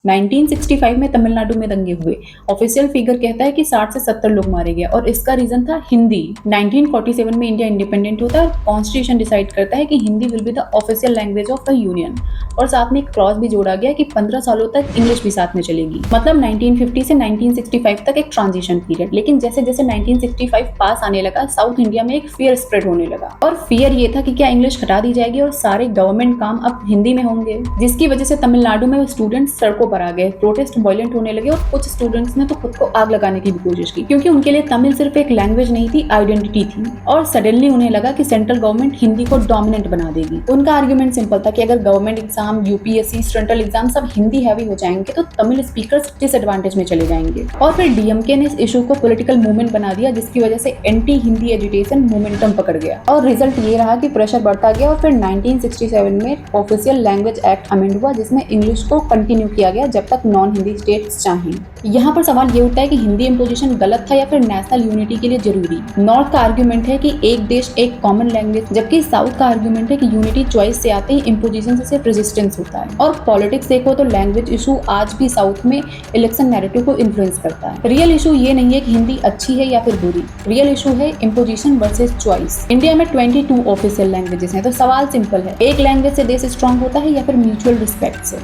1965 में तमिलनाडु में दंगे हुए। ऑफिशियल फिगर कहता है कि 60 से 70 लोग मारे गए और इसका रीजन था हिंदी। 1947 में इंडिया इंडिपेंडेंट होता है और कॉन्स्टिट्यूशन डिसाइड करता है कि Hindi will be the official language of the union और साथ में एक क्लॉज भी जोड़ा गया कि 15 सालों तक इंग्लिश भी साथ में चलेगी। मतलब 1950 से 1965 तक एक ट्रांजिशन पीरियड। लेकिन जैसे जैसे 1965 पास आने लगा, साउथ इंडिया में एक फियर स्प्रेड होने लगा और फियर ये था कि क्या इंग्लिश हटा दी जाएगी और सारे गवर्नमेंट काम अब हिंदी में होंगे, जिसकी वजह से तमिलनाडु में स्टूडेंट्स सड़कों पर आ गए। प्रोटेस्ट वायलेंट होने लगे और कुछ स्टूडेंट्स ने तो खुद को आग लगाने की भी कोशिश की, क्योंकि उनके लिए तमिल सिर्फ एक लैंग्वेज नहीं थी, आइडेंटिटी थी। और सडनली उन्हें लगा कि सेंट्रल गवर्नमेंट हिंदी को डोमिनेंट बना देगी। उनका आर्ग्यूमेंट सिंपल था कि अगर government exam, UPSC, central exam सब हिंदी हैवी हो जाएंगे तो तमिल स्पीकर्स डिसएडवांटेज में चले जाएंगे। और फिर डीएमके ने इस इशू को पॉलिटिकल मूवमेंट बना दिया, जिसकी वजह से एंटी हिंदी एजुटेशन मोमेंटम पकड़ गया और रिजल्ट ये रहा कि प्रेशर बढ़ता गया। और फिर 1967 में ऑफिशियल लैंग्वेज एक्ट अमेंड हुआ, जिसमें इंग्लिश को कंटिन्यू किया गया जब तक नॉन हिंदी स्टेट्स चाहें। यहाँ पर सवाल ये उठता है कि हिंदी इम्पोजिशन गलत था या फिर नेशनल यूनिटी के लिए जरूरी। नॉर्थ का आर्ग्यूमेंट है कि एक देश एक कॉमन लैंग्वेज, जबकि साउथ का आर्ग्यूमेंट है कि यूनिटी चॉइस से आते ही इम्पोजिशन से सिर्फ रेजिस्टेंस होता है। और पॉलिटिक्स देखो तो लैंग्वेज इशू आज भी साउथ में इलेक्शन नैरेटिव को इन्फ्लुएंस करता है। रियल इशू ये नहीं है कि हिंदी अच्छी है या फिर बुरी, रियल इशू है इम्पोजिशन वर्सेज चॉइस। इंडिया में 22 ऑफिशियल लैंग्वेजेस हैं, तो सवाल सिंपल है, एक लैंग्वेज से देश स्ट्रांग होता है या फिर म्यूचुअल रिस्पेक्ट से।